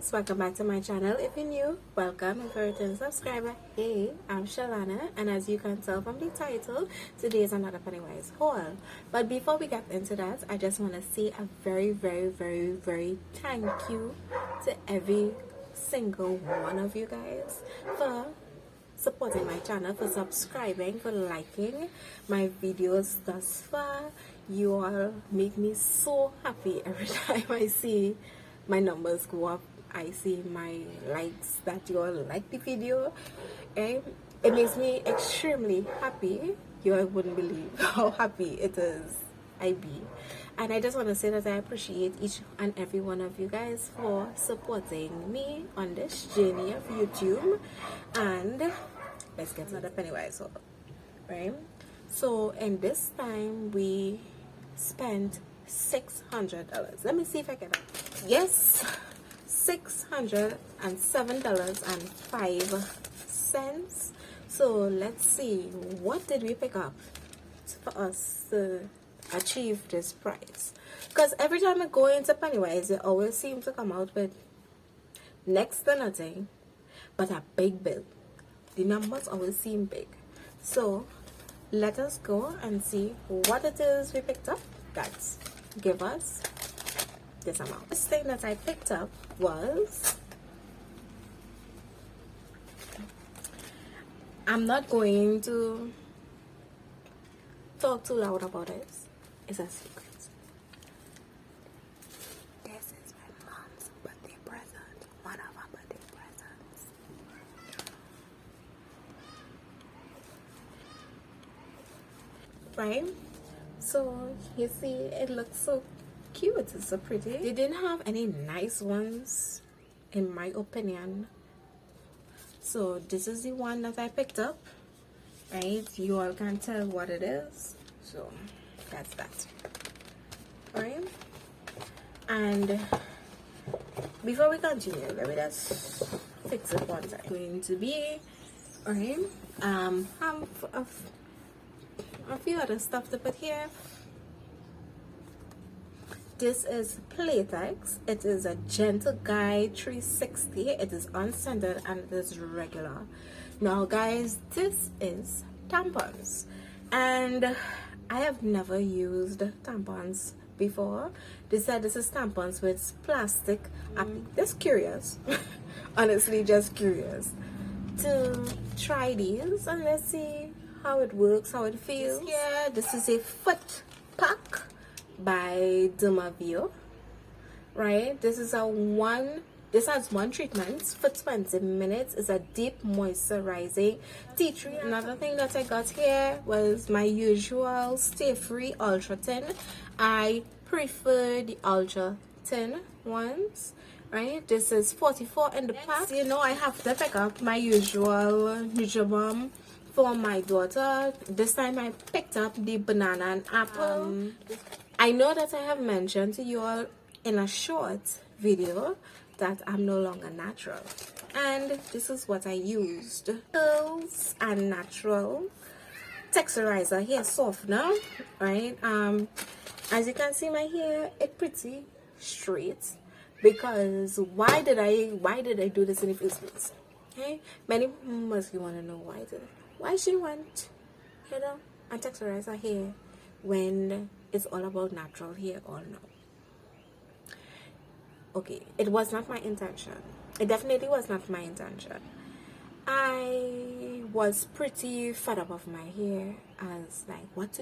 guys, welcome back to my channel. If you're new, welcome. If you're a return subscriber, hey, I'm Shalana, and as you can tell from the title, today is another Pennywise haul. But before we get into that, I just want to say a very thank you to every single one of you guys for supporting my channel, for subscribing, for liking my videos thus far. You all make me so happy every time I see my numbers go up. I see my likes, that you all like the video, and it makes me extremely happy. You all wouldn't believe how happy it is I be. And I just want to say that I appreciate each and every one of you guys for supporting me on this journey of YouTube. And let's get another Pennywise haul, right? So in this time we spent $600. Let me see if I get it. Yes, $607.05. So let's see, what did we pick up for us to achieve this price? Because every time I go into Pennywise, it always seems to come out with next to nothing but a big bill. The numbers always seem big. So let us go and see what it is we picked up that give us this amount. This thing that I picked up was, I'm not going to talk too loud about it. It's a secret. This is my mom's birthday present. One of her birthday presents. Right? So you see, it looks so cute. It's so pretty. They didn't have any nice ones in my opinion. So this is the one that I picked up. Right? You all can tell what it is. So that's that. Alright? And before we continue, let me just fix it one time. Going to be, alright, have a few other stuff to put here. This is Playtex. It is a Gentle Guide 360. It is unscented and it is regular. Now guys, this is tampons, and I have never used tampons before. They said this is tampons with plastic. I'm just curious. Honestly, just curious to try these, and let's see how it works, how it feels. Yeah, this is a foot pack by Dermavio, right? This has one treatment for 20 minutes. It's a deep moisturizing tea tree. Another thing that I got here was my usual Stay Free Ultra Thin. I prefer the Ultra Thin ones, right? This is 44 in the pack. You know, I have to pick up my usual Nutri-Balm for my daughter. This time I picked up the banana and apple. I know that I have mentioned to you all in a short video that I'm no longer natural, and this is what I used. Pearls and natural texturizer hair softener, right? As you can see, my hair is pretty straight, because why did I do this in the first place? Okay, many must want to know why she want, you know, a texturizer hair when it's all about natural hair or no. Okay, it was not my intention. It definitely was not my intention. I was pretty fed up of my hair, as like not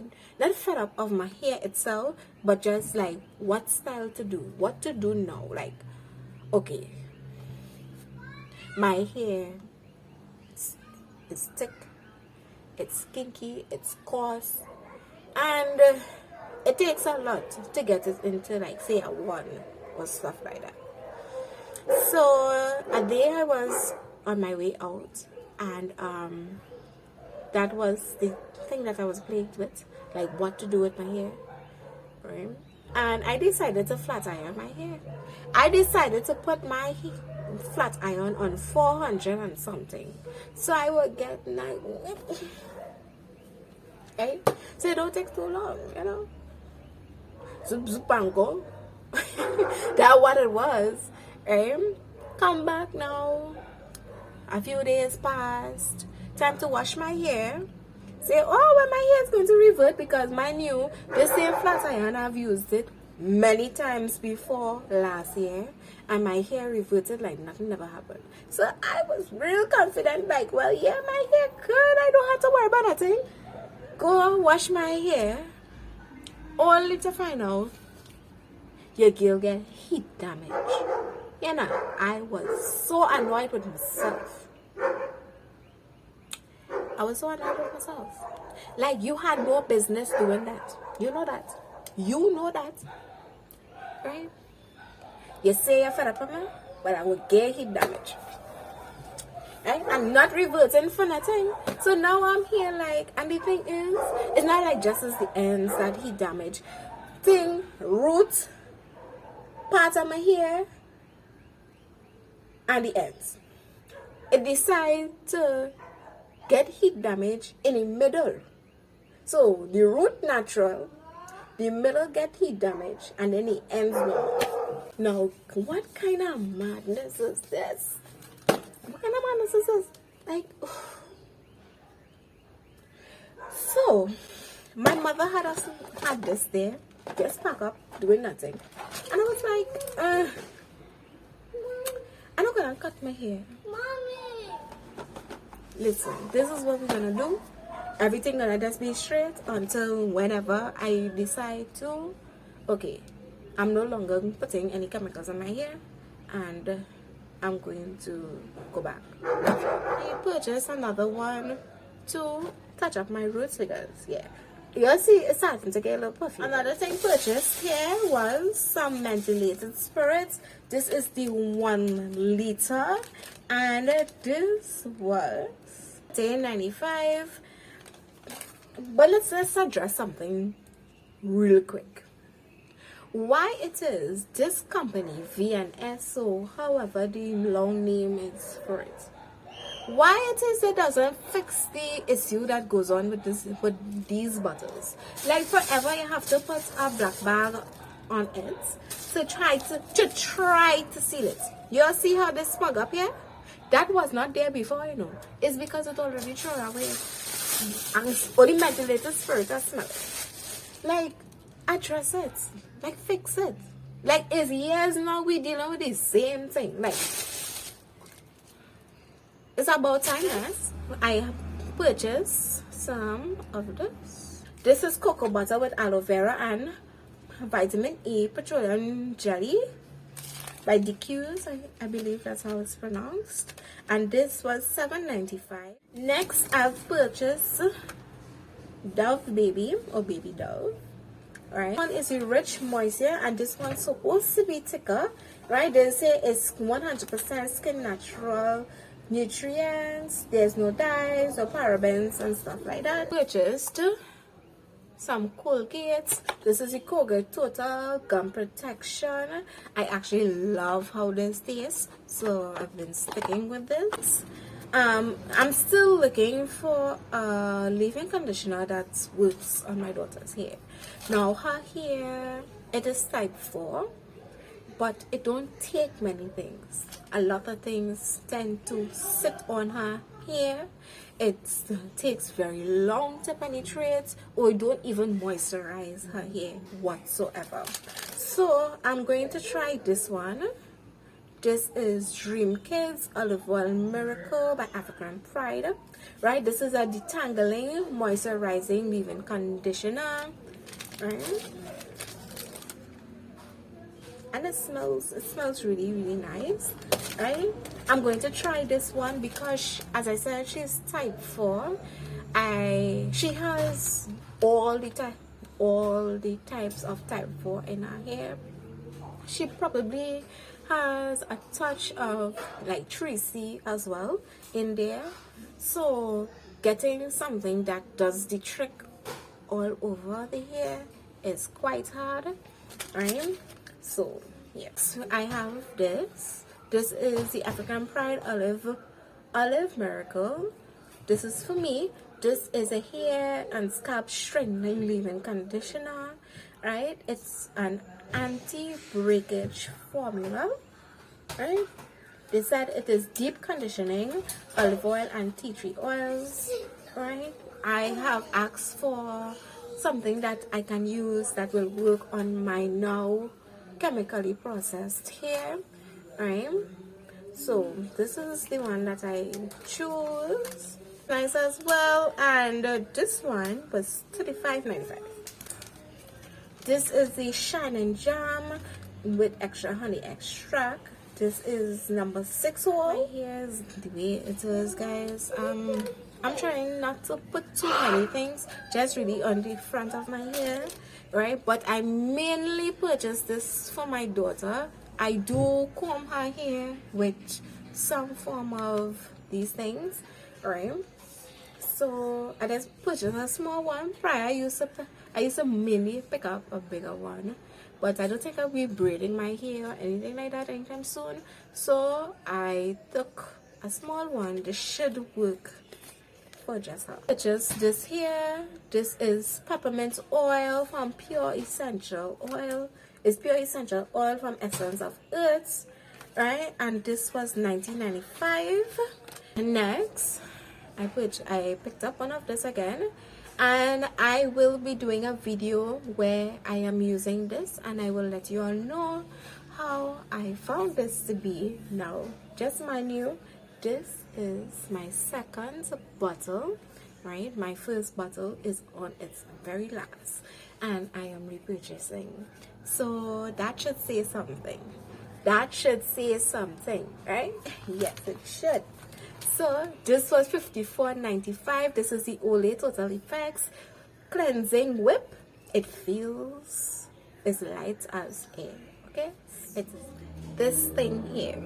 fed up of my hair itself, but just like what style to do, what to do now. Like, okay, my hair is thick, it's kinky, it's coarse, and it takes a lot to get it into, like, say, a one or stuff like that. So a day I was on my way out, and that was the thing that I was plagued with, like what to do with my hair, right? And I decided to flat iron my hair. I decided to put my flat iron on 400 and something, so I would get like, okay, so it don't take too long, you know. Zup zup and go. That's what it was, right? Come back now. A few days passed. Time to wash my hair. Say, oh, well, my hair is going to revert because mind you, the same flat iron, I've used it many times before last year, and my hair reverted like nothing ever happened. So I was real confident, like, well, yeah, my hair good. I don't have to worry about nothing. Go wash my hair, only to find out your girl get heat damage. You know, I was so annoyed with myself. I was so annoyed with myself. Like, you had no business doing that. You know that. You know that. Right? You say you're fed up with me, but I will get heat damage. Right? I'm not reverting for nothing. So now I'm here like, and the thing is, it's not like just as the ends that heat damage. Thing, root, part of my hair, and the ends. It decides to get heat damage in the middle. So the root natural, the middle get heat damage, and then the ends normal. Now, what kind of madness is this? What kind of madness is this? Like, so my mother had this there, just pack up, doing nothing, and I was like, I'm not gonna cut my hair. Mommy! Listen, this is what we're gonna do. Everything gonna just be straight until whenever I decide to. Okay, I'm no longer putting any chemicals in my hair, and I'm going to go back. I purchased another one to touch up my roots because, yeah, you'll see it's starting to get a little puffy. Another thing purchased here was some mentholated spirits. This is the 1 liter, and this was $10.95. But let's address something real quick. Why it is this company, VNSO, however the long name is for it, why it is it doesn't fix the issue that goes on with these bottles. Like, forever you have to put a black bag on it to try to seal it. You see how this smug up here? That was not there before, you know. It's because it already thrown away. And it's only mentholated spirit that smells. Like, address it. Like, fix it. Like, it's years now we dealing with the same thing. Like, it's about time, yes. I purchased some of this. This is cocoa butter with aloe vera and vitamin E petroleum jelly by DQ's. I believe that's how it's pronounced. And this was $7.95. Next, I've purchased Dove Baby or Baby Dove. Alright, one is a rich moisture, and this one's supposed to be thicker. Right, they say it's 100% skin natural nutrients. There's no dyes or parabens and stuff like that. Purchased some Colgate. This is the Colgate Total Gum Protection. I actually love how this tastes, so I've been sticking with this. I'm still looking for a leave-in conditioner that works on my daughter's hair. Now her hair, it is type 4, but it don't take many things. A lot of things tend to sit on her hair. It takes very long to penetrate, or don't even moisturize her hair whatsoever. So I'm going to try this one. This is Dream Kids Olive Oil Miracle by African Pride. Right, this is a detangling, moisturizing leave-in conditioner. Right, and it smells really, really nice. Right, I'm going to try this one because, as I said, she's type 4. She has all the types of type 4 in her hair. She probably has a touch of like 3C as well in there. So getting something that does the trick all over the hair is quite hard. Right, so yes, I have this. This is the African Pride Olive Miracle. This is for me. This is a hair and scalp strengthening leave-in conditioner. Right, it's an anti-breakage formula. Right, They said it is deep conditioning, olive oil and tea tree oils, right? I have asked for something that I can use that will work on my now chemically processed hair, right? So this is the one that I chose. Nice as well, and this one was $35.95. This is the Shining Jam with extra honey extract. This is number 6 roll. Here's the way it is, guys. I'm trying not to put too many things, just really on the front of my hair, right? But I mainly purchased this for my daughter. I do comb her hair with some form of these things, right? So I just purchased a small one. Prior I used to mainly pick up a bigger one, but I don't think I'll be braiding my hair or anything like that anytime soon. So I took a small one. This should work for just her. Purchased this here. This is peppermint oil from Pure Essential Oil. It's Pure Essential Oil from Essence of Earth, right? And this was $19.95. Next, I picked up one of this again, and I will be doing a video where I am using this, and I will let you all know how I found this to be. Now, just mind you, this is my second bottle, right? My first bottle is on its very last, and I am repurchasing, so that should say something. That should say something, right? Yes, it should. So this was $54.95. This is the Olay Total Effects Cleansing Whip. It feels as light as air. Okay, it's this thing here.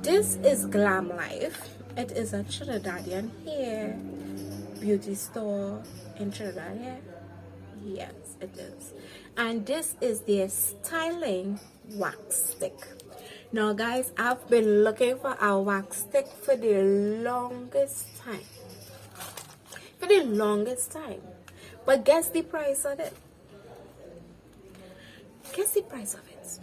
This is Glam Life. It is a Trinidadian hair beauty store in Trinidad here. Yes, it is. And this is their styling wax stick. Now guys, I've been looking for a wax stick for the longest time. But guess the price of it. Guess the price of it.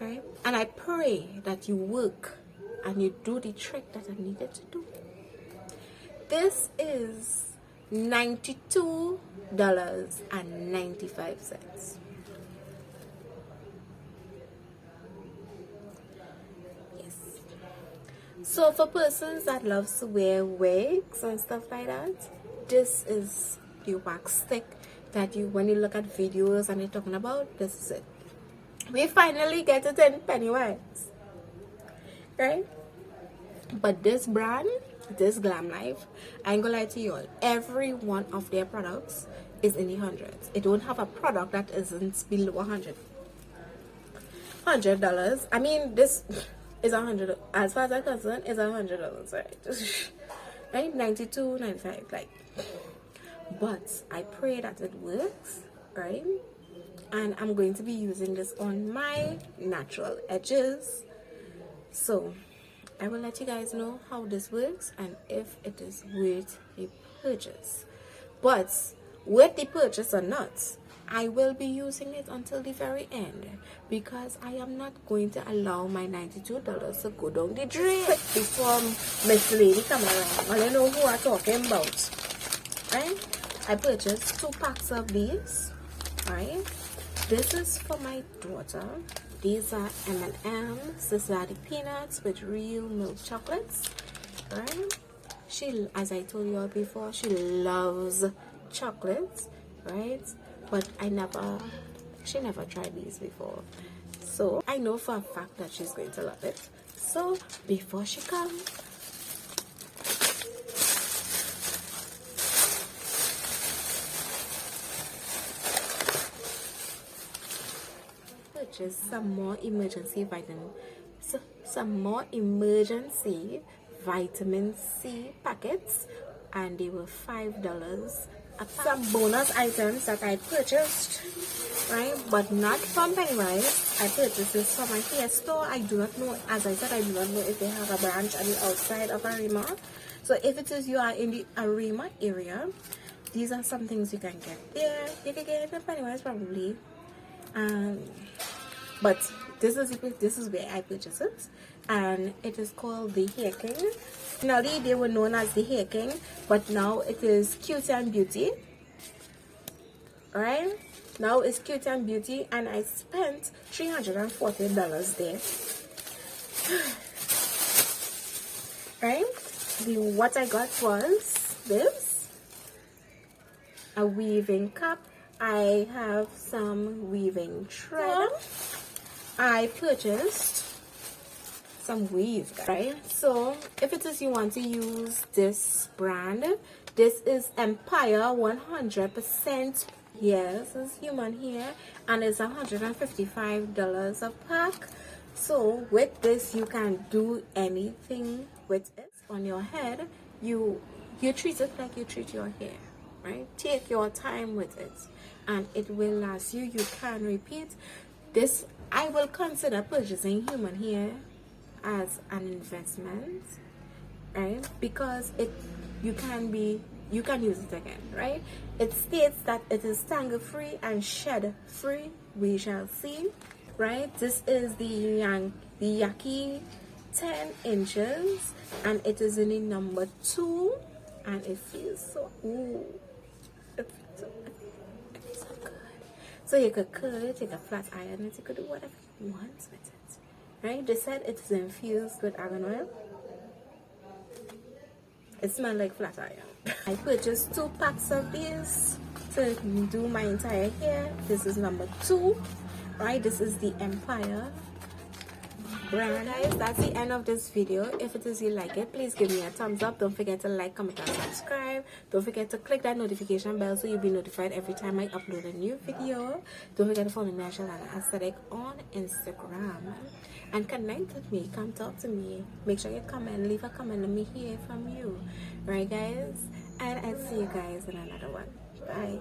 Right? And I pray that you work and you do the trick that I needed to do. This is $92.95. So for persons that loves to wear wigs and stuff like that, this is the wax stick that when you look at videos and they're talking about, this is it. We finally get it in Pennywise, right? But this brand, this Glam Life, I ain't gonna lie to you all, every one of their products is in the hundreds. It don't have a product that isn't below $100. I mean, this is $100. As far as I'm concerned, it's $100, right? Right? $92.95, like. But I pray that it works, right? And I'm going to be using this on my natural edges. So I will let you guys know how this works and if it is worth the purchase. But with the purchase or not, I will be using it until the very end, because I am not going to allow my $92 to go down the drain before Miss Lady come around. Well, I know who I'm talking about, right? I purchased 2 packs of these, right? This is for my daughter. These are M&M's. These are the peanuts with real milk chocolates, right? She, as I told you all before, she loves chocolates, right? But she never tried these before. So I know for a fact that she's going to love it. So before she comes, purchase some more emergency vitamin C packets, and they were $5. Some bonus items that I purchased, right, but not from Pennywise. I purchased this from my hair store. I do not know, as I said, I do not know if they have a branch on the outside of Arima. So if it is you are in the Arima area, these are some things you can get there. You can get it in Pennywise probably. but this is where I purchased it, and it is called the Hair King. Originally they were known as the Hair King, but now it is Cutie and Beauty. Alright, now it's Cutie and Beauty, and I spent $340 there. Right, what I got was this, a weaving cup. I have some weaving thread. I purchased some weave, right? So if it is you want to use this brand, this is Empire 100%. Yes, it's human hair, and it's $155 a pack. So with this you can do anything with it. On your head, you treat it like you treat your hair, right? Take your time with it, and it will last you. You can repeat this. I will consider purchasing human hair as an investment, right? Because you can use it again, right? It states that it is tangle free and shed free. We shall see, right? This is the Yaki 10 inches, and it is in the number 2, and it feels so it feels so good. So you could curl it, take a flat iron it, you could do whatever you want with it, right? They said it is infused with argan oil. It smells like flat iron. I purchased 2 packs of these to do my entire hair. This is number 2, right? This is the Empire brand. Guys, that's the end of this video. If it is you like it, please give me a thumbs up. Don't forget to like, comment, and subscribe. Don't forget to click that notification bell so you'll be notified every time I upload a new video. Don't forget to follow me, National Aesthetic, on Instagram, and connect with me. Come talk to me. Make sure you comment, leave a comment. Let me hear from you, right guys? And I'll see you guys in another one. Bye.